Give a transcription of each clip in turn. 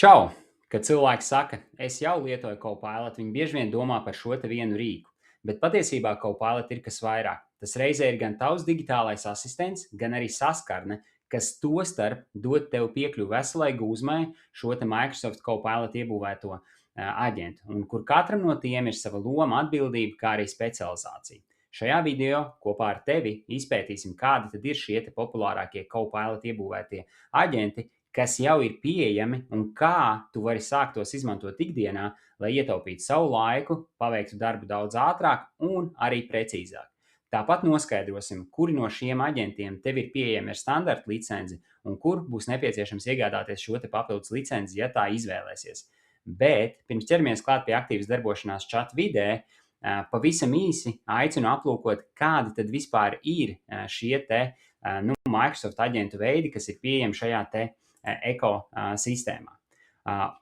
Čau! Kad cilvēki saka, es jau lietoju Copilot, viņi bieži vien domā par šo te vienu rīku. Bet patiesībā Copilot ir kas vairāk. Tas reizē ir gan tavs digitālais asistents, gan arī saskarne, kas tostarp dod tev piekļuvi veselai gūzmai šo te Microsoft Copilot iebūvēto aģentu, un kur katram no tiem ir sava loma, atbildība, kā arī specializācija. Šajā video kopā ar tevi izpētīsim, kādi tad ir šie te populārākie Copilot iebūvētie aģenti, kas jau ir pieejami un kā tu vari sākt tos izmantot ikdienā, lai ietaupītu savu laiku, paveiktu darbu daudz ātrāk un arī precīzāk. Tāpat noskaidrosim, kuri no šiem aģentiem tev ir pieejami ar standarta licenci un kur būs nepieciešams iegādāties šo te papildus licenci, ja tā izvēlēsies. Bet pirms ķeramies klāt pie aktīvas darbošanās chat vidē, pavisam īsi aicinu aplūkot, kādi tad vispār ir šie te Microsoft aģentu veidi, kas ir pieejami šajā te ekosistēmā.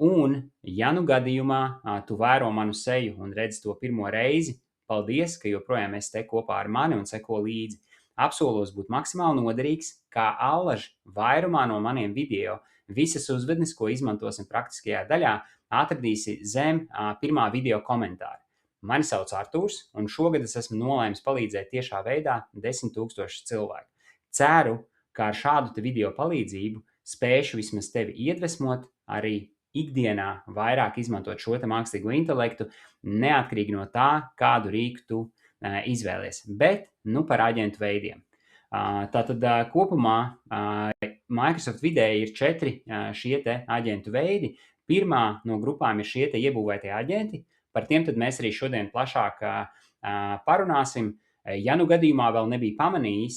Un, ja nu gadījumā tu vēro manu seju un redzi to pirmo reizi, paldies, ka joprojām esi te kopā ar mani un seko līdzi. Apsolos būt maksimāli noderīgs, kā allaž vairumā no maniem video. Visas uzvednes, ko izmantosim praktiskajā daļā, atradīsi zem pirmā video komentāra. Mani sauc Artūrs, un šogad es esmu nolēmis palīdzēt tiešā veidā 10 000 cilvēku. Ceru, ka ar šādu te video palīdzību spēšu vismaz tevi iedvesmot, arī ikdienā vairāk izmantot šo te mākslīgo intelektu, neatkarīgi no tā, kādu rīku tu izvēlies. Bet par aģentu veidiem. Tātad kopumā Microsoft vidēji ir 4 šie te aģentu veidi. Pirmā no grupām ir šie te iebūvētie aģenti. Par tiem tad mēs arī šodien plašāk parunāsim. Ja nu gadījumā vēl nebija pamanījis,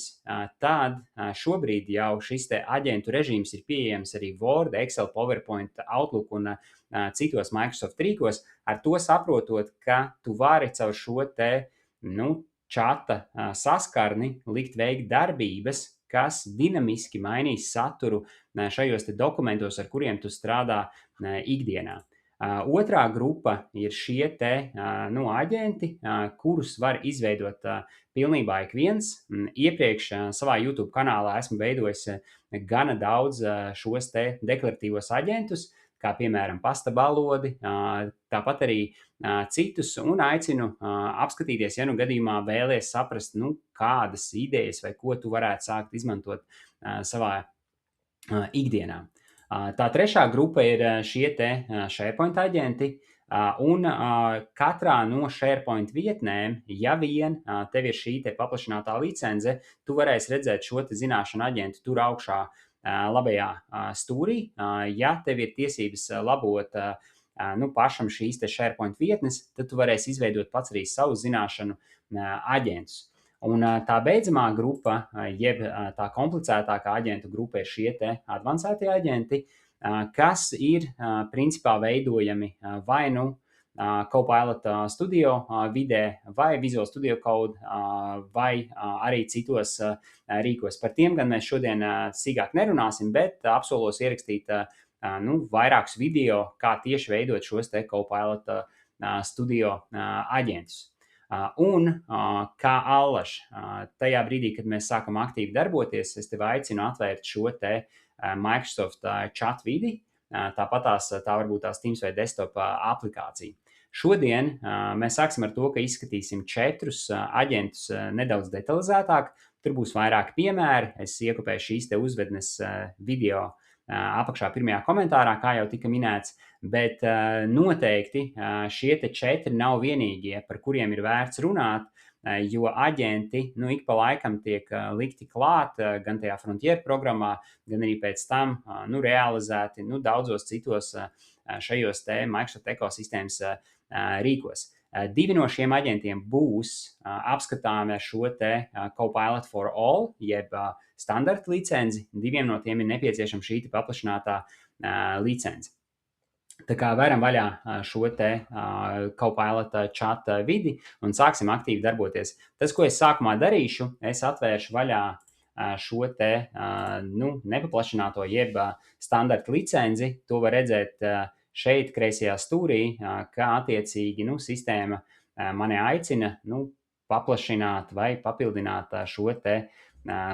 tad šobrīd jau šis te aģentu režīms ir pieejams arī Word, Excel, PowerPoint, Outlook un citos Microsoft rīkos. Ar to saprotot, ka tu vari caur šo te čata saskarni likt veikt darbības, kas dinamiski mainīs saturu šajos te dokumentos, ar kuriem tu strādā ikdienā. Otrā grupa ir šie te aģenti, kurus var izveidot pilnībā ik viens. Iepriekš savā YouTube kanālā esmu veidojis gana daudz šos te deklaratīvos aģentus, kā piemēram pastabalodi, tāpat arī citus, un aicinu apskatīties, ja nu gadījumā vēlies saprast, kādas idejas vai ko tu varētu sākt izmantot savā ikdienā. Tā trešā grupa ir šie te SharePoint aģenti, un katrā no SharePoint vietnēm, ja vien tev ir šī te paplašinātā licence, tu varēsi redzēt šo te zināšanu aģentu tur augšā labajā stūrī. Ja tev ir tiesības labot pašam šīs te SharePoint vietnes, tad tu varēsi izveidot pats arī savu zināšanu aģentus. Un tā beidzamā grupa, jeb tā komplicētākā aģentu grupa ir šie te advancētie aģenti, kas ir principā veidojami vai nu Copilot Studio vidē, vai Visual Studio Code, vai arī citos rīkos. Par tiem gan mēs šodien sīkāk nerunāsim, bet apsolos ierakstīt vairākus video, kā tieši veidot šos te Copilot Studio aģentus. Un kā allaž, tajā brīdī, kad mēs sākam aktīvi darboties, es tevi aicinu atvērt šo te Microsoft chat vidi, tāpatās tā varbūt tās Teams vai desktop aplikācija. Šodien mēs sāksim ar to, ka izskatīsim 4 aģentus nedaudz detalizētāk. Tur būs vairāki piemēri. Es iekopēju šīs te uzvednes video apakšā pirmajā komentārā, kā jau tika minēts, bet noteikti šie te 4 nav vienīgie, par kuriem ir vērts runāt, jo aģenti ik pa laikam tiek likti klāt gan tajā Frontier programmā, gan arī pēc tam realizēti daudzos citos šajos te Microsoft ekosistēmas rīkos. 2 no šiem aģentiem būs apskatāmi ar šo te Copilot for All, jeb standarta licenci. 2 no tiem ir nepieciešama šī paplašinātā licence. Tā kā varam vaļā šo te Copilot chat vidi un sāksim aktīvi darboties. Tas, ko es sākumā darīšu, es atvēršu vaļā šo te nepaplašināto jeb standarta licenci. To var redzēt šeit kreisajā stūrī, kā attiecīgi sistēma mani aicina paplašināt vai papildināt šo te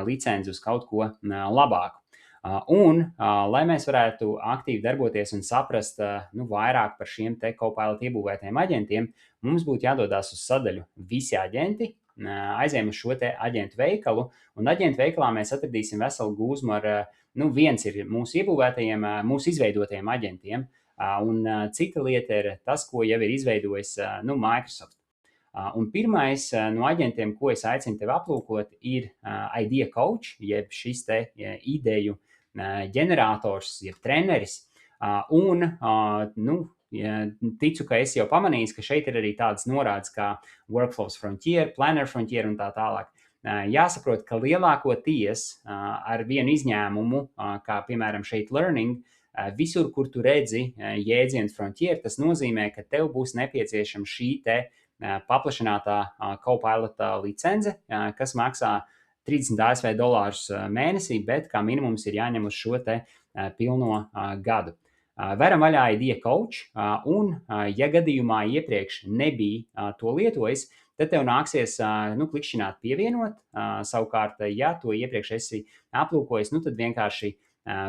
licenci uz kaut ko labāku. Lai mēs varētu aktīvi darboties un saprast vairāk par šiem te Copilot iebūvētajiem aģentiem, mums būtu jādodas uz sadaļu Visi aģenti, aizējām uz šo te aģentu veikalu, un aģentu veikalā mēs atradīsim veselu gūzmu ar, viens ir mūsu iebūvētajiem, mūsu izveidotajiem aģentiem, un cita lieta ir tas, ko jau ir izveidojis Microsoft. Un pirmais no aģentiem, ko es aicinu tevi aplūkot, ir Idea Coach, jeb šis te ideju ģenerators, jeb treneris. Ticu, ka esi jau pamanījis, ka šeit ir arī tādas norādes kā Workflows Frontier, Planner Frontier un tā tālāk. Jāsaprot, ka lielākoties ar vienu izņēmumu, kā piemēram šeit Learning, visur, kur tu redzi jēdzienu Frontier, tas nozīmē, ka tev būs nepieciešama šī te paplašinātā Copilot licence, kas maksā $30 ASV mēnesī, bet kā minimums ir jāņem uz šo te pilno gadu. Veram vaļā Idea Coach, un ja gadījumā iepriekš nebija to lietojis, tad tev nāksies klikšķināt pievienot. Savukārt, ja to iepriekš esi aplūkojis, tad vienkārši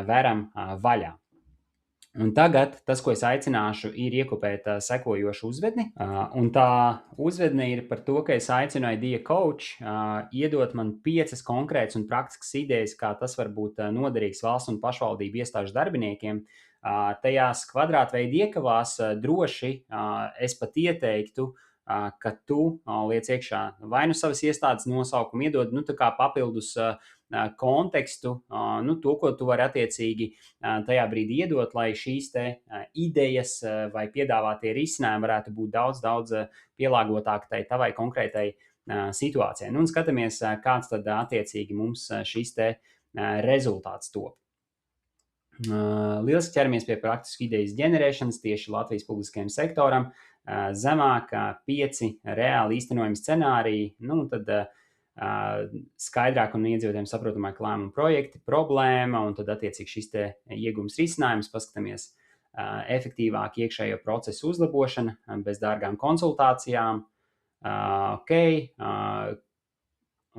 veram vaļā. Un tagad tas, ko es aicināšu, ir iekopēt sekojošu uzvedni. Un tā uzvedne ir par to, ka es aicinu Idea Coach iedot man 5 konkrētas un praktiskas idejas, kā tas var būt noderīgs valsts un pašvaldību iestāžu darbiniekiem. Tajās kvadrātveida iekavās droši es pat ieteiktu, ka tu liec iekšā vai nu savas iestādes nosaukumu, iedod tā kā papildus kontekstu, to, ko tu vari attiecīgi tajā brīdī iedot, lai šīs te idejas vai piedāvātie risinājumi varētu būt daudz pielāgotāk tai tavai konkrētai situācijai. Un skatāmies, kāds tad attiecīgi mums šis te rezultāts top. Lieliski ķeramies pie praktisku idejas ģenerēšanas tieši Latvijas publiskajam sektoram. Zemāk 5 reāli īstenojami scenāriji, tad skaidrāk un iedzīvotājiem saprotamāk lēmumu projekti, problēma, un tad attiecīgi šis te iegums risinājums, paskatāmies efektīvāk iekšējo procesu uzlabošana bez dārgām konsultācijām.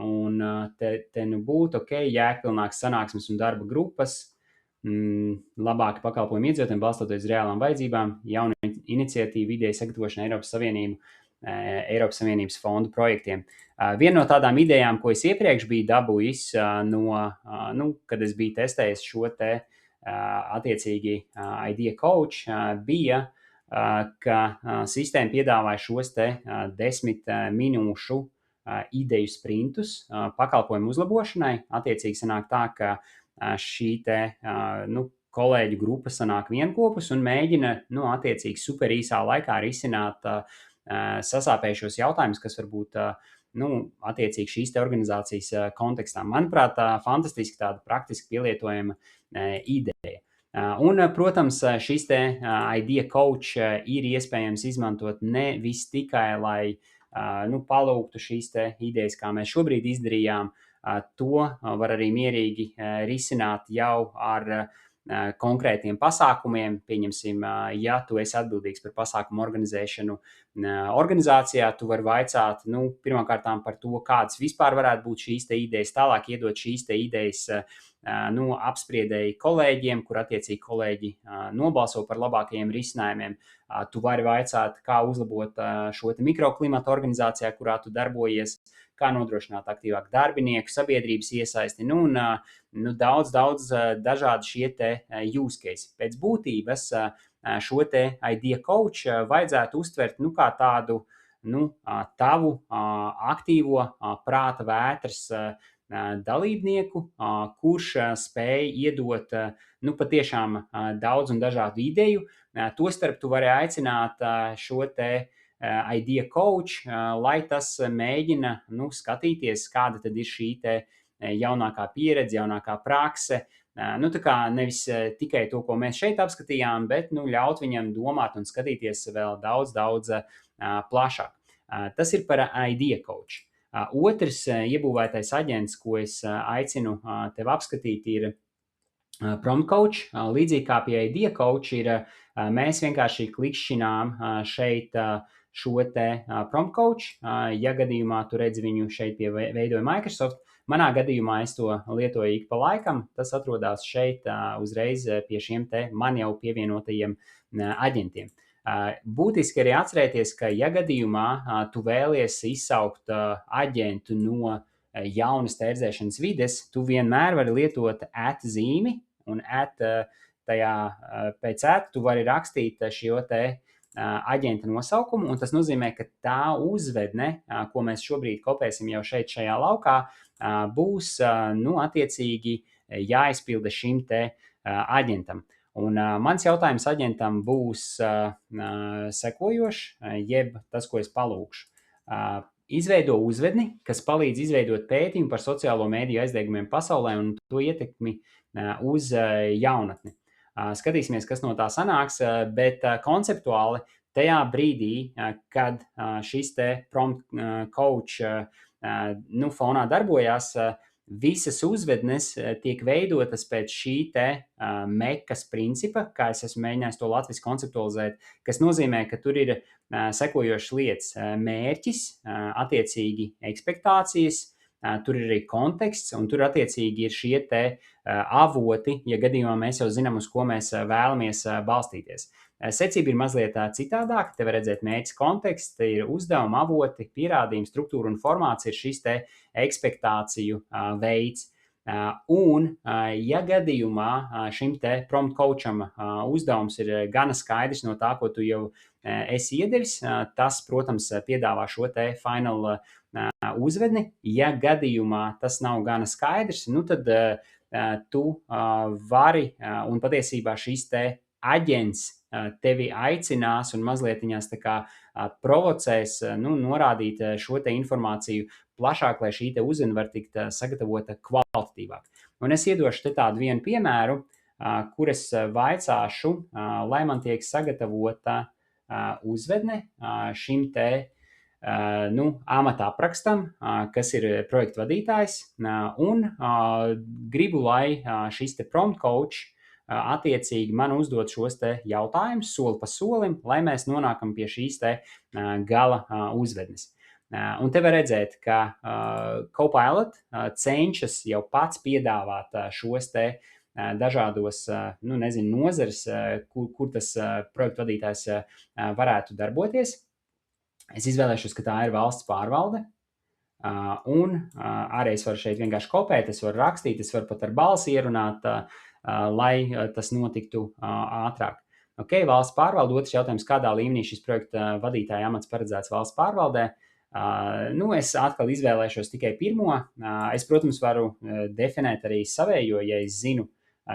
Un te būtu jēgpilnāks sanāksmes un darba grupas, labāki pakalpojumi iedzīvotājiem balstoties uz reālām vajadzībām, jauna iniciatīva, ideja sagatavošana Eiropas Savienības fondu projektiem. Viena no tādām idejām, ko es iepriekš biju dabūjis kad es biju testējis šo te attiecīgi Idea Coach, bija, ka sistēma piedāvāja šos te 10 minūšu ideju sprintus pakalpojumu uzlabošanai. Attiecīgi sanāk tā, ka šī te kolēģu grupa sanāk vienkopus un mēģina attiecīgi super īsā laikā risināt sasāpējušos jautājumus, kas varbūt attiecīgi šīs te organizācijas kontekstā. Manuprāt, fantastiski tāda praktiski pielietojama ideja. Un, protams, šis te Idea Coach ir iespējams izmantot nevis tikai, lai palūgtu šīs te idejas, kā mēs šobrīd izdarījām. To var arī mierīgi risināt jau ar konkrētiem pasākumiem. Pieņemsim, ja tu esi atbildīgs par pasākumu organizēšanu organizācijā, tu vari vaicāt pirmkārtām par to, kādas vispār varētu būt šīs te idejas, tālāk iedot šīs te idejas apspriedēji kolēģiem, kur attiecīgi kolēģi nobalso par labākajiem risinājumiem. Tu vari vaicāt, kā uzlabot šo te mikroklimatu organizācijā, kurā tu darbojies, kā nodrošināt aktīvāku darbinieku, sabiedrības iesaisti, un daudz dažādi šie te use case. Pēc būtības šo te Idea Coach vajadzētu uztvert kā tādu tavu aktīvo prāta vētras dalībnieku, kurš spēj iedot patiešām daudz un dažādu ideju. Tostarp tu vari aicināt šo te Idea Coach, lai tas mēģina skatīties, kāda tad ir šī te jaunākā pieredze, jaunākā prakse. Tā kā nevis tikai to, ko mēs šeit apskatījām, bet ļaut viņam domāt un skatīties vēl daudz plašāk. Tas ir par Idea Coach. Otrs iebūvētais aģents, ko es aicinu tev apskatīt, ir Prompt Coach. Līdzīgi kā pie Idea Coach mēs vienkārši klikšķinām šeit šo te Prompt Coach. Ja gadījumā tu redzi viņu šeit pie veidoja Microsoft, Manā gadījumā es to lietoju ik pa laikam. Tas atrodas šeit uzreiz pie šiem te man jau pievienotajiem aģentiem. Būtiski arī atcerēties, ka, ja gadījumā tu vēlies izsaukt aģentu no jaunas tērzēšanas vides, tu vienmēr vari lietot @zīmi, un tajā pēc tu vari rakstīt šo te aģenta nosaukumu, un tas nozīmē, ka tā uzvedne, ko mēs šobrīd kopēsim jau šeit šajā laukā, būs attiecīgi jāizpilda šim te aģentam. Un mans jautājums aģentam būs sekojošs, jeb tas, ko es palūkšu. Izveido uzvedni, kas palīdz izveidot pētījumu par sociālo mēdīju aizliegumiem pasaulē un to ietekmi uz jaunatni. Skatīsimies, kas no tā sanāks, bet konceptuāli tajā brīdī, kad šis te prompt coach fonā darbojās, visas uzvednes tiek veidotas pēc šī te mekas principa, kā es esmu mēģinājis to latviski konceptualizēt, kas nozīmē, ka tur ir sekojošas lietas: mērķis, attiecīgi ekspektācijas, tur ir arī konteksts, un tur attiecīgi ir šie te avoti, ja gadījumā mēs jau zinām, uz ko mēs vēlamies balstīties. Secība ir mazliet citādāka. Te var redzēt mērķis, konteksts, te ir uzdevuma avoti, pierādījumi, struktūra un formāts ir šis te ekspektāciju veids. Un, ja gadījumā šim te prompt coacham uzdevums ir gana skaidrs no tā, ko tu jau esi iedevis, tas, protams, piedāvā šo te final uzvedni. Ja gadījumā tas nav gana skaidrs, nu tad tu vari, un patiesībā šis te aģents tevi aicinās un mazliet tā kā provocēs, norādīt šo te informāciju plašāk, lai šī te uzvedne var tikt sagatavota kvalitatīvāk. Un es iedošu te tādu vienu piemēru, kur es vaicāšu, lai man tiek sagatavota uzvedne šim te amata aprakstam, kas ir projekta vadītājs, un gribu, lai šis te prompt coach attiecīgi man uzdod šos te jautājumus soli pa solim, lai mēs nonākam pie šīs te gala uzvednes. Un te var redzēt, ka Copilot cenšas jau pats piedāvāt šos te dažādos, nozares, kur tas projektu vadītājs varētu darboties. Es izvēlēšos, ka tā ir valsts pārvalde, un arī es varu šeit vienkārši kopēt, es varu rakstīt, es varu pat ar balsi ierunāt, lai tas notiktu ātrāk. Ok, valsts pārvalde. Otrs jautājums, kādā līmenī šis projekta vadītāja amats paredzēts valsts pārvaldē? Es atkal izvēlēšos tikai pirmo. Es, protams, varu definēt arī savējo, ja es zinu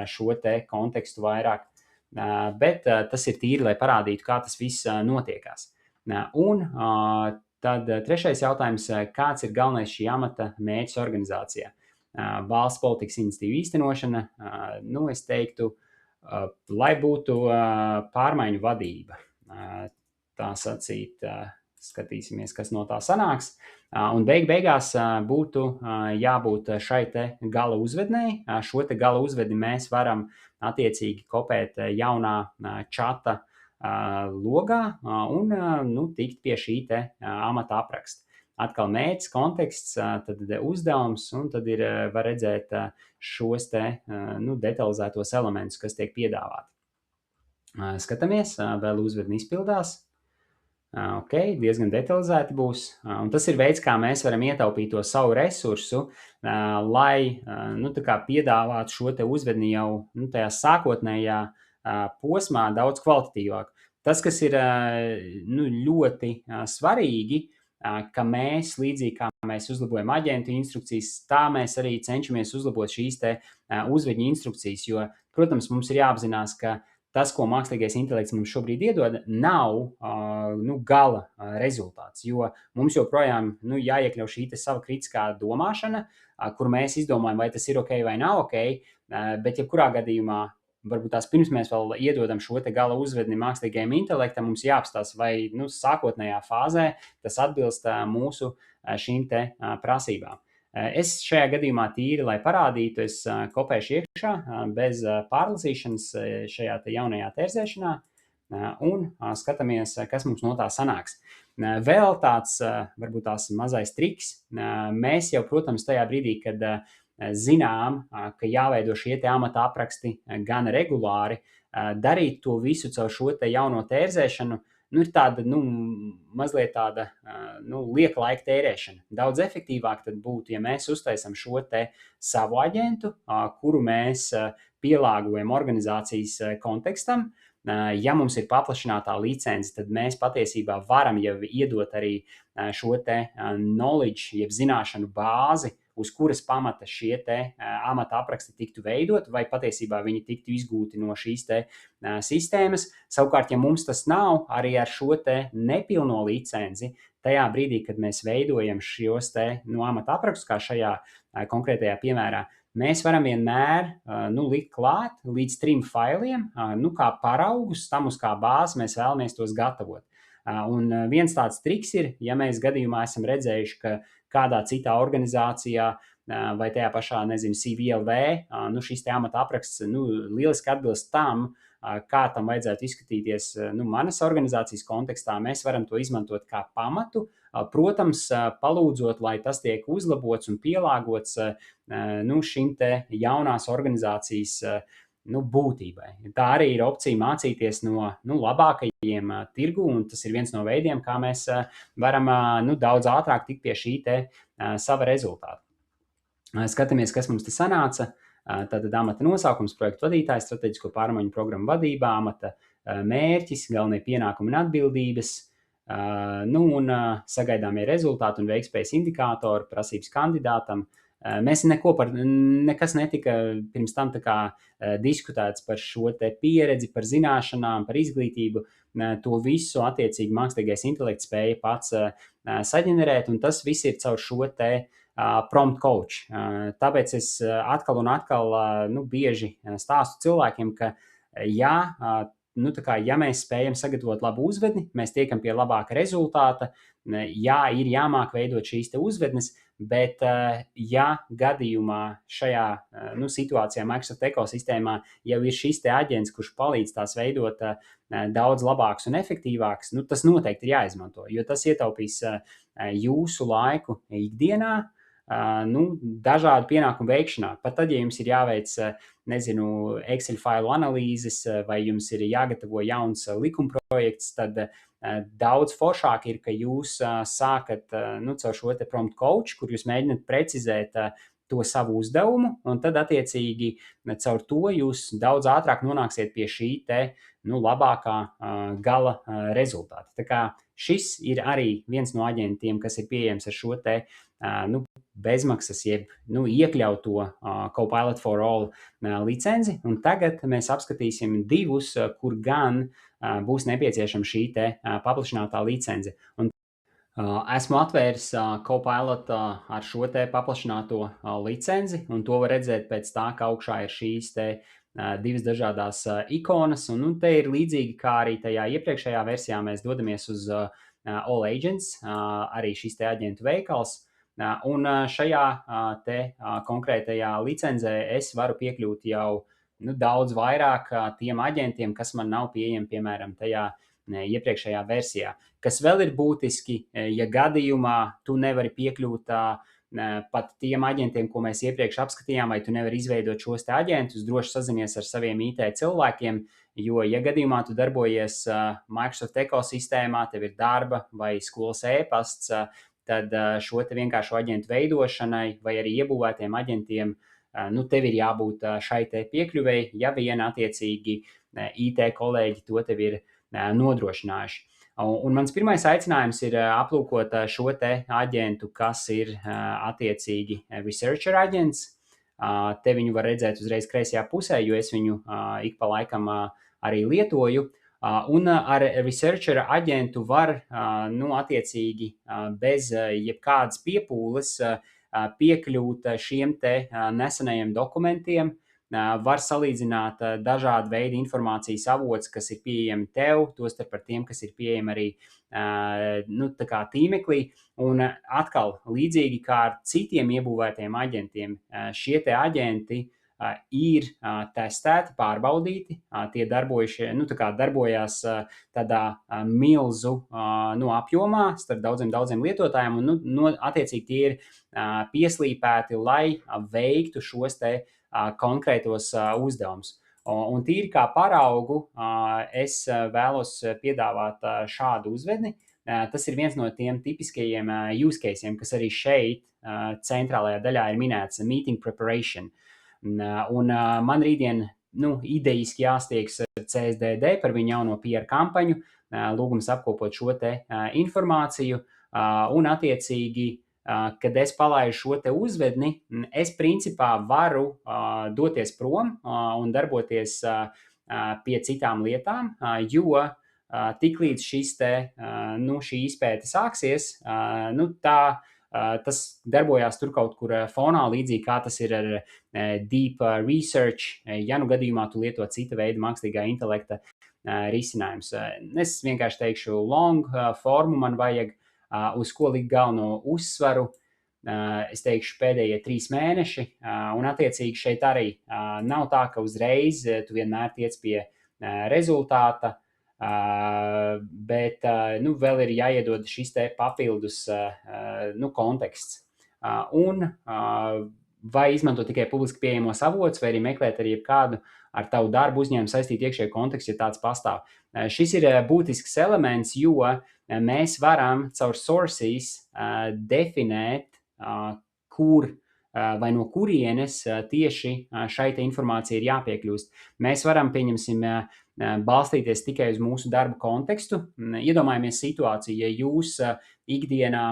šo te kontekstu vairāk, bet tas ir tīri, lai parādītu, kā tas viss notiekās. Un tad trešais jautājums, kāds ir galvenais šī amata mērķis organizācijā? Valsts politikas iniciatīvu īstenošana, es teiktu, lai būtu pārmaiņu vadība. Tā sacīt, skatīsimies, kas no tā sanāks. Un beigās būtu jābūt šai te gala uzvednei. Šo te gala uzvedni mēs varam attiecīgi kopēt jaunā čata logā un tikt pie šī te amata apraksta. Atkal mērķis, konteksts, tad uzdevums, un tad var redzēt šos te detalizētos elementus, kas tiek piedāvāti. Skatāmies, vēl uzvedni izpildās. Ok, diezgan detalizēti būs. Un tas ir veids, kā mēs varam ietaupīt to savu resursu, lai tā kā piedāvātu šo te uzvedni jau tajā sākotnējā posmā daudz kvalitatīvāk. Tas, kas ir ļoti svarīgi, ka mēs, līdzīgi kā mēs uzlabojam aģentu instrukcijas, tā mēs arī cenšamies uzlabot šīs te uzvedņu instrukcijas, jo, protams, mums ir jāapzinās, ka tas, ko mākslīgais intelekts mums šobrīd iedod, nav gala rezultāts, jo mums joprojām jāiekļauj šī te sava kritiskā domāšana, kur mēs izdomājam, vai tas ir ok vai nav ok, bet jebkurā gadījumā varbūt tās pirms mēs vēl iedodam šo te gala uzvedni mākslīgajam intelektam, mums jāapstās, vai sākotnējā fāzē tas atbilst mūsu šīm te prasībām. Es šajā gadījumā tīri, lai parādītu, es kopēšu iekšā bez pārlasīšanas šajā te jaunajā tērzēšanā. un skatāmies, kas mums no tā sanāks. Vēl tāds, varbūt tās mazais triks. Mēs jau, protams, tajā brīdī, kad zinām, ka jāveido šie te amata apraksti gan regulāri, darīt to visu caur šo te jauno tērzēšanu, ir tāda, mazliet tāda, lieka laika tērēšana. Daudz efektīvāk tad būtu, ja mēs uztaisam šo te savu aģentu, kuru mēs pielāgojam organizācijas kontekstam. Ja mums ir paplašinātā licence, tad mēs patiesībā varam jau iedot arī šo te knowledge, jeb zināšanu bāzi, uz kuras pamata šie te amata apraksti tiktu veidot, vai patiesībā viņi tiktu izgūti no šīs te sistēmas. Savukārt, ja mums tas nav, arī ar šo te nepilno licenci, tajā brīdī, kad mēs veidojam šos te amata aprakstus, kā šajā konkrētajā piemērā, mēs varam vienmēr likt klāt līdz 3 failiem, kā paraugus tam, uz kā bāzi mēs vēlamies tos gatavot. Un viens tāds triks ir, ja mēs gadījumā esam redzējuši, ka kādā citā organizācijā vai tajā pašā, CVLV, šis te amata apraksts lieliski atbilst tam, kā tam vajadzētu izskatīties manas organizācijas kontekstā, mēs varam to izmantot kā pamatu. Protams, palūdzot, lai tas tiek uzlabots un pielāgots šim te jaunās organizācijas būtībai. Tā arī ir opcija mācīties no labākajiem tirgu, un tas ir viens no veidiem, kā mēs varam daudz ātrāk tikt pie šī te sava rezultāta. Skatāmies, kas mums te sanāca. Tātad amata nosaukums, projektu vadītājs, strateģisko pārmaiņu programmu vadībā, amata mērķis, galvenie pienākumi un atbildības, un sagaidāmie rezultāti un veiktspējas indikātori, prasības kandidātam. Mēs nekas netika pirms tam diskutēts par šo te pieredzi, par zināšanām, par izglītību. To visu attiecīgi mākslīgais intelekts spēja pats saģenerēt, un tas viss ir caur šo te prompt coach. Tāpēc es atkal un atkal bieži stāstu cilvēkiem, ka ja mēs spējam sagatavot labu uzvedni, mēs tiekam pie labāka rezultāta. Ir jāmāk veidot šīs te uzvednes, bet ja gadījumā šajā situācijā Microsoft ekosistēmā jau ir šis te aģents, kurš palīdz tās veidot daudz labāks un efektīvāks, tas noteikti ir jāizmanto, jo tas ietaupīs jūsu laiku ikdienā, dažādu pienākumu veikšanā. Pat tad, ja jums ir jāveic, Excel failu analīzes vai jums ir jāgatavo jauns likumprojekts, tad daudz foršāk ir, ka jūs sākat caur šo te prompt coach, kur jūs mēģināt precizēt to savu uzdevumu, un tad attiecīgi caur to jūs daudz ātrāk nonāksiet pie šī te labākā gala rezultāta. Tā kā šis ir arī viens no aģentiem, kas ir pieejams ar šo te bezmaksas, jeb iekļauto Copilot for All licenci, un tagad mēs apskatīsim 2, kur gan būs nepieciešama šī te paplašinātā licence. Un esmu atvēris Copilot ar šo te paplašināto licenci, un to var redzēt pēc tā, ka augšā ir šīs te 2 dažādās ikonas, un te ir līdzīgi kā arī tajā iepriekšējā versijā mēs dodamies uz All Agents, arī šis te aģentu veikals. Un šajā te konkrētajā licencē es varu piekļūt jau daudz vairāk tiem aģentiem, kas man nav pieejami, piemēram, tajā iepriekšējā versijā. Kas vēl ir būtiski, ja gadījumā tu nevari piekļūt pat tiem aģentiem, ko mēs iepriekš apskatījām, vai tu nevari izveidot šos te aģentus, droši sazinies ar saviem IT cilvēkiem, jo, ja gadījumā tu darbojies Microsoft ekosistēmā, tev ir darba vai skolas e-pasts, tad šo te vienkāršo aģentu veidošanai vai arī iebūvētiem aģentiem, tev ir jābūt šai te piekļuvēji, ja vien attiecīgi IT kolēģi to tev ir nodrošinājuši. Un mans pirmais aicinājums ir aplūkot šo te aģentu, kas ir attiecīgi Researcher aģents. Te viņu var redzēt uzreiz kreisajā pusē, jo es viņu ik pa laikam arī lietoju. Un ar Researcher aģentu var, attiecīgi, bez jebkādas piepūles piekļūt šiem te nesenajiem dokumentiem, var salīdzināt dažādu veidu informācijas avots, kas ir pieejami tev, tostarp ar tiem, kas ir pieejami arī tīmeklī. Un atkal, līdzīgi kā ar citiem iebūvētiem aģentiem, šie te aģenti ir testēti, pārbaudīti, tie darbojās tādā milzu apjomā starp daudziem lietotājiem, un attiecīgi tie ir pieslīpēti, lai veiktu šos te konkrētos uzdevumus. Un tīri kā paraugu es vēlos piedāvāt šādu uzvedni. Tas ir viens no tiem tipiskajiem use caseiem, kas arī šeit centrālajā daļā ir minēts - meeting preparation. Un man rītdien idejiski jāstiegs ar CSDD par viņu jauno PR kampaņu, lūgums apkopot šo te informāciju, un attiecīgi, kad es palaidu šo te uzvedni, es principā varu doties prom un darboties pie citām lietām, jo tiklīdz šī izpēte sāksies, tas darbojās tur kaut kur fonā, līdzīgi kā tas ir ar deep research, ja gadījumā tu lieto cita veida mākslīgā intelekta risinājums. Es vienkārši teikšu long formu man vajag, uz ko likt galveno uzsvaru. Es teikšu pēdējie 3 mēneši, un attiecīgi šeit arī nav tā, ka uzreiz tu vienmēr tiec pie rezultāta, bet vēl ir jāiedod šis te papildus konteksts. Un vai izmantot tikai publiski pieejamos avotus, vai arī meklēt arī kādu ar tavu darbu uzņēmumu saistītu iekšēju kontekstu, ja tāds pastāv. Šis ir būtisks elements, jo mēs varam caur sources definēt, kur vai no kurienes tieši šai te informācija ir jāpiekļūst. Mēs varam, pieņemsim, balstīties tikai uz mūsu darba kontekstu. Iedomājamies situāciju, ja jūs ikdienā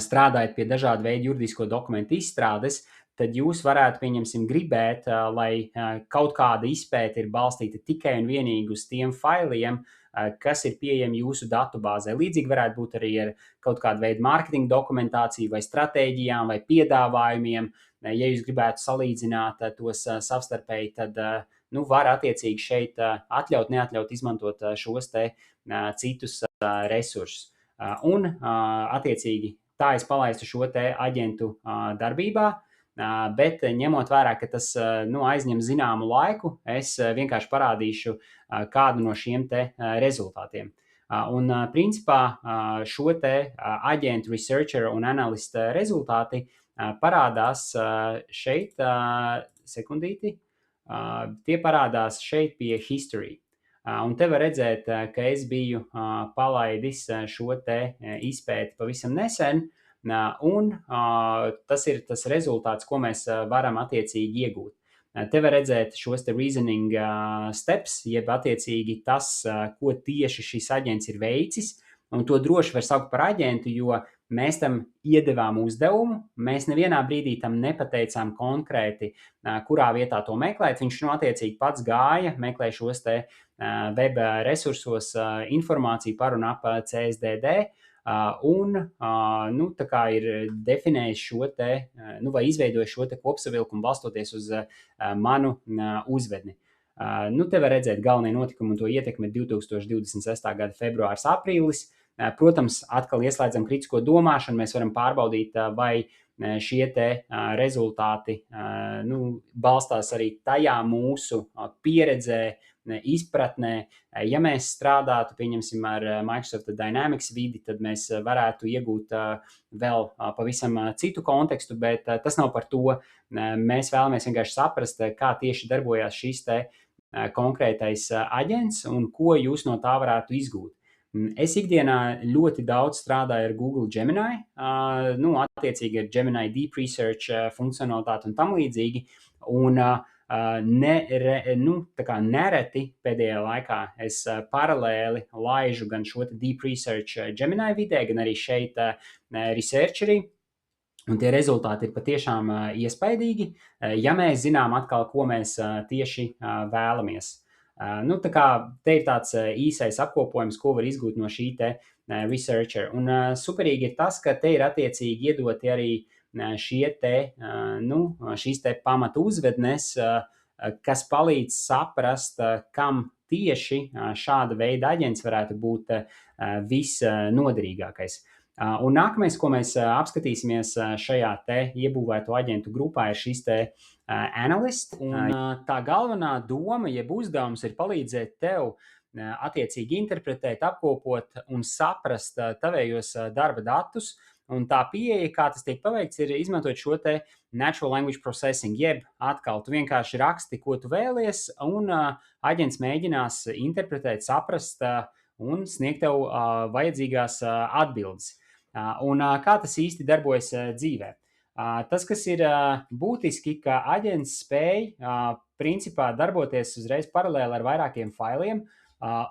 strādājat pie dažādu veidu juridisko dokumentu izstrādes, tad jūs varētu, pieņemsim, gribēt, lai kaut kāda izpēte ir balstīta tikai un vienīgi uz tiem failiem, kas ir pieejami jūsu datubāzē. Līdzīgi varētu būt arī ar kaut kādu veidu mārketinga dokumentāciju vai stratēģijām vai piedāvājumiem. Ja jūs gribētu salīdzināt tos savstarpēji, tad var attiecīgi šeit atļaut, neatļaut izmantot šos te citus resursus. Un attiecīgi tā es palaistu šo te aģentu darbībā, bet ņemot vērā, ka tas aizņem zināmu laiku, es vienkārši parādīšu kādu no šiem te rezultātiem. Un principā šo te aģentu, researcher un analista rezultāti parādās šeit, sekundīti, tie parādās šeit pie history. Un te var redzēt, ka es biju palaidis šo te izpēti pavisam nesen, un tas ir tas rezultāts, ko mēs varam attiecīgi iegūt. Te var redzēt šos te reasoning steps, jeb attiecīgi tas, ko tieši šis aģents ir veicis, un to droši var saukt par aģentu, jo mēs tam iedevām uzdevumu, mēs nevienā brīdī tam nepateicām konkrēti, kurā vietā to meklēt. Viņš attiecīgi pats gāja, meklē šos te web resursos informāciju par un ap CSDD, un tā kā ir definējis šo te, vai izveidojis šo te kopsavilkumu balstoties uz manu uzvedni. Te var redzēt galvenie notikumi un to ietekmi 2026. gada februārs, aprīlis. Protams, atkal ieslēdzam kritisko domāšanu, mēs varam pārbaudīt, vai šie te rezultāti balstās arī tajā mūsu pieredzē, izpratnē. Ja mēs strādātu, pieņemsim, ar Microsoft Dynamics vidi, tad mēs varētu iegūt vēl pavisam citu kontekstu, bet tas nav par to. Mēs vēlamies vienkārši saprast, kā tieši darbojās šis te konkrētais aģents un ko jūs no tā varētu izgūt. Es ikdienā ļoti daudz strādāju ar Google Gemini, attiecīgi ar Gemini Deep Research funkcionalitāti un tam līdzīgi, un nereti pēdējā laikā es paralēli laižu gan šo Deep Research Gemini vidē, gan arī šeit Researcherī, un tie rezultāti ir patiešām iespaidīgi, ja mēs zinām atkal, ko mēs tieši vēlamies. Tā kā te ir tāds īsais apkopojums, ko var izgūt no šī te Researcher. Un superīgi ir tas, ka te ir attiecīgi iedoti arī šīs te pamata uzvednes, kas palīdz saprast, kam tieši šāda veida aģents varētu būt visnoderīgākais. Un nākamais, ko mēs apskatīsimies šajā te iebūvēto aģentu grupā, ir šis te analyst. Un tā galvenā doma, jeb uzdevums ir palīdzēt tev attiecīgi interpretēt, apkopot un saprast tavējos darba datus. Un tā pieeja, kā tas tiek paveikts, ir izmantojot šo te natural language processing, jeb atkal tu vienkārši raksti, ko tu vēlies, un aģents mēģinās interpretēt, saprast un sniegt tev vajadzīgās atbildes. Un kā tas īsti darbojas dzīvē? Tas, kas ir būtiski, ka aģents spēj principā darboties uzreiz paralēli ar vairākiem failiem,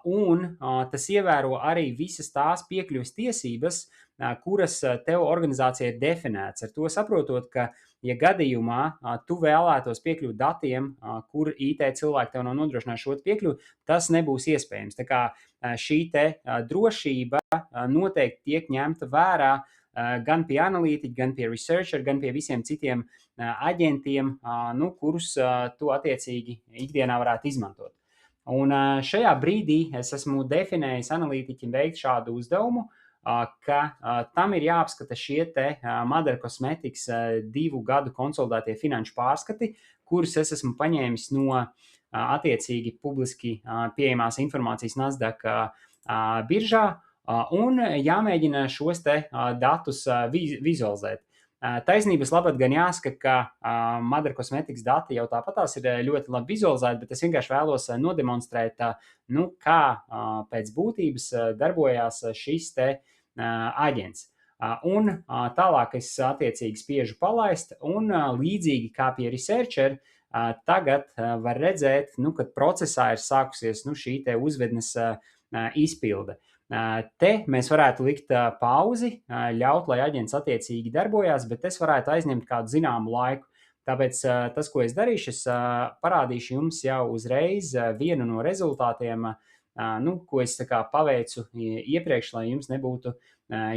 un tas ievēro arī visas tās piekļuves tiesības, kuras tev organizācija ir definēts. Ar to saprotot, ka, ja gadījumā tu vēlētos piekļūt datiem, kur IT cilvēki tev nav nodrošinājuši šo piekļuvi, tas nebūs iespējams. Tā kā šī te drošība noteikti tiek ņemta vērā gan pie analītiķa, gan pie researcher, gan pie visiem citiem aģentiem, kurus tu attiecīgi ikdienā varētu izmantot. Un šajā brīdī es esmu definējis analītiķim veikt šādu uzdevumu, ka tam ir jāapskata šie te Madara Cosmetics 2 gadu konsolidētie finanšu pārskati, kurus es esmu paņēmis no attiecīgi publiski pieejamās informācijas Nasdaq biržā, un jāmēģina šos te datus vizualizēt. Taisnības labad gan jāsaka, ka Madara Cosmetics dati jau tāpatās ir ļoti labi vizualizēti, bet es vienkārši vēlos nodemonstrēt, kā pēc būtības darbojās šis te aģents. Un tālāk es attiecīgi spiežu palaist, un līdzīgi kā pie researcher, tagad var redzēt, kad procesā ir sākusies šī te uzvednes izpilde. Te mēs varētu likt pauzi, ļaut, lai aģents attiecīgi darbojās, bet es varētu aizņemt kādu zināmu laiku. Tāpēc tas, ko es darīšu, es parādīšu jums jau uzreiz vienu no rezultātiem, ko es paveicu iepriekš, lai jums nebūtu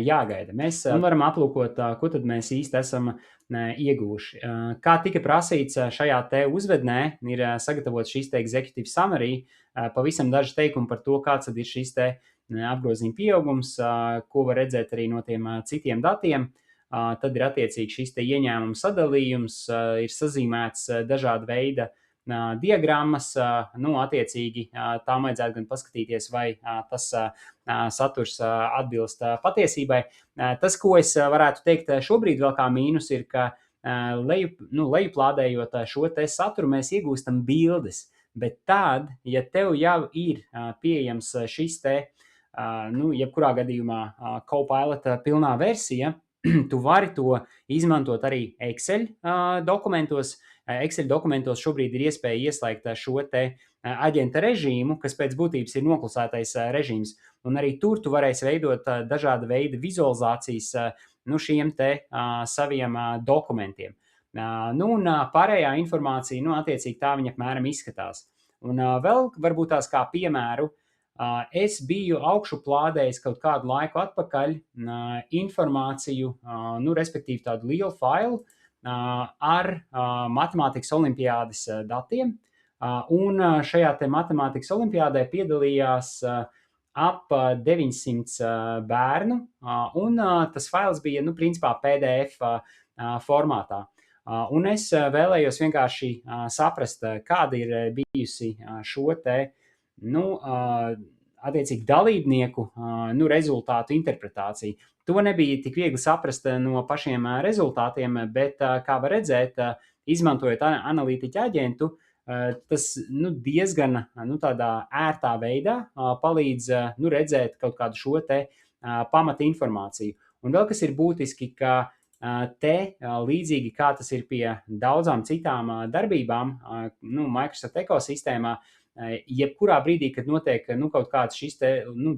jāgaida. Mēs varam aplūkot, ko tad mēs īsti esam ieguvuši. Kā tika prasīts šajā te uzvednē, ir sagatavots šīs te executive summary, pavisam daži teikumi par to, kāds tad ir šīs te apgrozījuma pieaugums, ko var redzēt arī no tiem citiem datiem. Tad ir attiecīgi šis te ieņēmuma sadalījums, ir sazīmēts dažāda veida diagrammas, attiecīgi tām vajadzētu gan paskatīties, vai tas saturs atbilst patiesībai. Tas, ko es varētu teikt šobrīd vēl kā mīnus, ir, ka lejuplādējot šo te saturu, mēs iegūstam bildes, bet tad, ja tev jau ir pieejams šis te jebkurā gadījumā Copilot pilnā versija, tu vari to izmantot arī Excel dokumentos. Excel dokumentos šobrīd ir iespēja ieslēgt šo te aģenta režīmu, kas pēc būtības ir noklusētais režīms. Un arī tur tu varēsi veidot dažāda veida vizualizācijas šiem te saviem dokumentiem. Un pārējā informācija, attiecīgi tā viņa apmēram izskatās. Un vēl varbūt tās kā piemēru, es biju augšuplādējis kaut kādu laiku atpakaļ informāciju, respektīvi tādu lielu failu ar matemātikas olimpiādes datiem. Un šajā te matemātikas olimpiādē piedalījās ap 900 bērnu, un tas fails bija, principā PDF formātā. Un es vēlējos vienkārši saprast, kāda ir bijusi šo te attiecīgi dalībnieku rezultātu interpretācija. To nebija tik viegli saprast no pašiem rezultātiem, bet, kā var redzēt, izmantojot analītiķa aģentu, tas diezgan tādā ērtā veidā palīdz redzēt kaut kādu šo te pamata informāciju. Un vēl kas ir būtiski, ka te līdzīgi kā tas ir pie daudzām citām darbībām Microsoft ekosistēmā, jebkurā brīdī, kad notiek kaut kāds šis te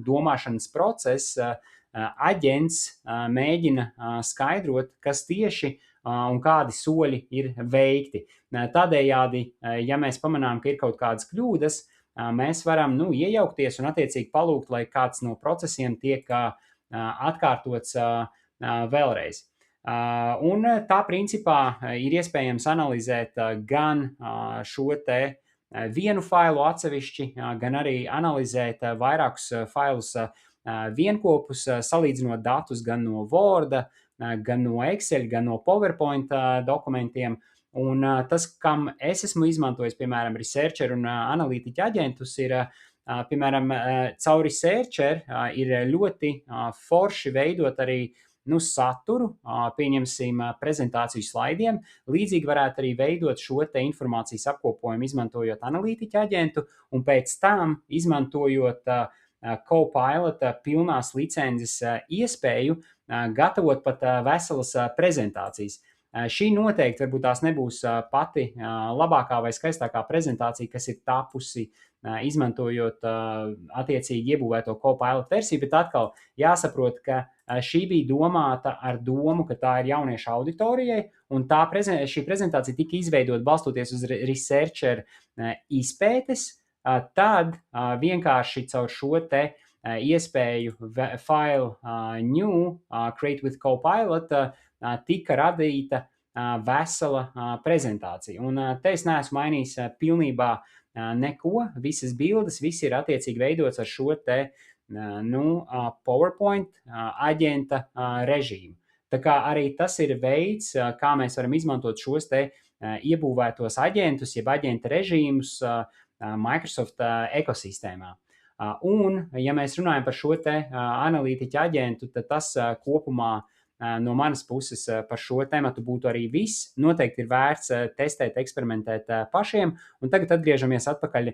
domāšanas process, aģents mēģina skaidrot, kas tieši un kādi soļi ir veikti. Tādējādi, ja mēs pamanām, ka ir kaut kādas kļūdas, mēs varam iejaukties un attiecīgi palūgt, lai kāds no procesiem tiek atkārtots vēlreiz. Un tā principā ir iespējams analizēt gan šo te vienu failu atsevišķi, gan arī analizēt vairākus failus vienkopus, salīdzinot datus gan no Word, gan no Excel, gan no PowerPoint dokumentiem. Un tas, kam es esmu izmantojis, piemēram, researcher un analītiķa aģentus, ir, piemēram, caur researcher ir ļoti forši veidot arī saturu, pieņemsim, prezentāciju slaidiem. Līdzīgi varētu arī veidot šo te informācijas apkopojumu, izmantojot analītiķa aģentu, un pēc tam, izmantojot Copilot pilnās licences iespēju, gatavot pat veselas prezentācijas. Šī noteikti varbūt tās nebūs pati labākā vai skaistākā prezentācija, kas ir tapusi izmantojot attiecīgi iebūvēto Copilot versiju, bet atkal jāsaprot, ka šī bija domāta ar domu, ka tā ir jauniešu auditorijai, un šī prezentācija tika izveidota balstoties uz researcher izpētes, tad vienkārši caur šo te iespēju file new, create with Copilot, tika radīta vesela prezentācija. Un te es neesmu mainījis pilnībā neko, visas bildes, viss ir attiecīgi veidots ar šo te PowerPoint aģenta režīmu. Tā kā arī tas ir veids, kā mēs varam izmantot šos te iebūvētos aģentus, jeb aģenta režīmus Microsoft ekosistēmā. Un, ja mēs runājam par šo te analītiķa aģentu, tad tas kopumā no manas puses par šo tematu būtu arī viss. Noteikti ir vērts testēt, eksperimentēt pašiem. Un tagad atgriežamies atpakaļ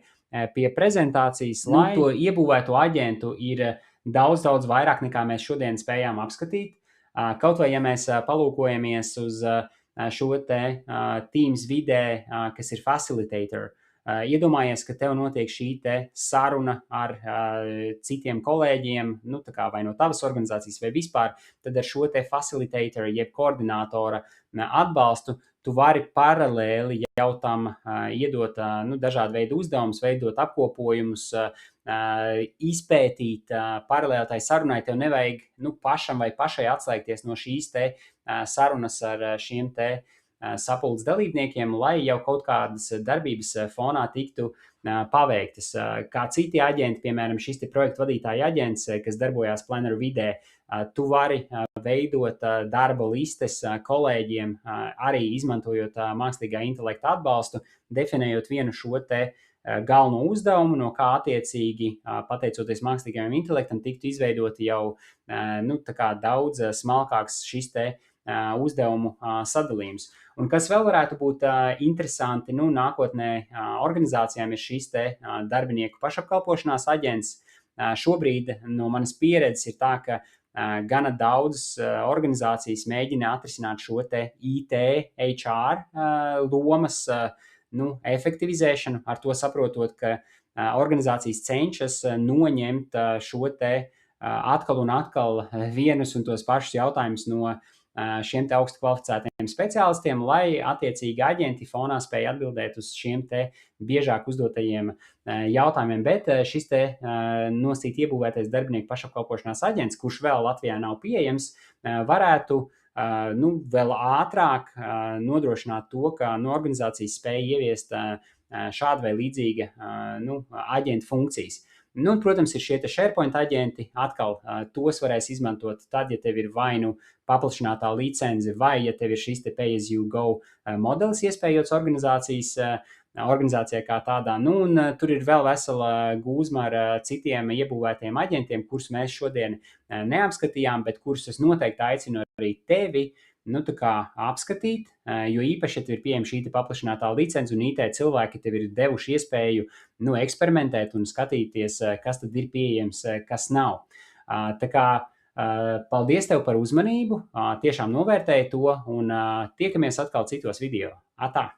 pie prezentācijas. To iebūvēto aģentu ir daudz vairāk nekā mēs šodien spējām apskatīt. Kaut vai, ja mēs palūkojamies uz šo te Teams vidē, kas ir facilitator, iedomājies, ka tev notiek šī te saruna ar citiem kolēģiem, tā kā vai no tavas organizācijas vai vispār, tad ar šo te facilitatora jeb koordinātora atbalstu tu vari paralēli jau tam iedot dažādu veidu uzdevumus, veidot apkopojumus, izpētīt paralēli tai sarunai. Tev nevajag pašam vai pašai atslēgties no šīs te sarunas ar šiem te sapulces dalībniekiem, lai jau kaut kādas darbības fonā tiktu paveiktas. Kā citi aģenti, piemēram, šis te projektu vadītāja aģents, kas darbojās Planner vidē, tu vari veidot darba listes kolēģiem, arī izmantojot mākslīgā intelekta atbalstu, definējot vienu šo te galveno uzdevumu, no kā attiecīgi, pateicoties mākslīgajam intelektam, tiktu izveidoti jau tā kā daudz smalkāks šis te uzdevumu sadalījums. Un kas vēl varētu būt interesanti nākotnē organizācijām ir šis te darbinieku pašapkalpošanās aģents. Šobrīd no manas pieredzes ir tā, ka gana daudzas organizācijas mēģina atrisināt šo te IT, HR lomas efektivizēšanu, ar to saprotot, ka organizācijas cenšas noņemt šo te atkal un atkal vienus un tos pašus jautājumus no šiem te augstu kvalificētiem speciālistiem, lai attiecīgi aģenti fonā spēja atbildēt uz šiem te biežāk uzdotajiem jautājumiem, bet šis te nosīt iebūvētais darbinieku pašapkalpošanās aģents, kurš vēl Latvijā nav pieejams, varētu vēl ātrāk nodrošināt to, ka organizācijas spēja ieviest šāda vai līdzīga aģenta funkcijas. Protams, ir šie te SharePoint aģenti, atkal tos varēs izmantot tad, ja tev ir vai paplašinātā licence, vai ja tev ir šis te pay as you go modelis iespējots organizācijai kā tādā. Un tur ir vēl vesela gūzma ar citiem iebūvētiem aģentiem, kurus mēs šodien neapskatījām, bet kurus es noteikti aicinu arī tevi tā kā apskatīt, jo īpaši, ja tev ir pieejama šī paplašinātā licence un IT cilvēki tev ir devuši iespēju eksperimentēt un skatīties, kas tad ir pieejams, kas nav. Tā kā paldies tev par uzmanību, tiešām novērtēju to un tiekamies atkal citos video. Atā!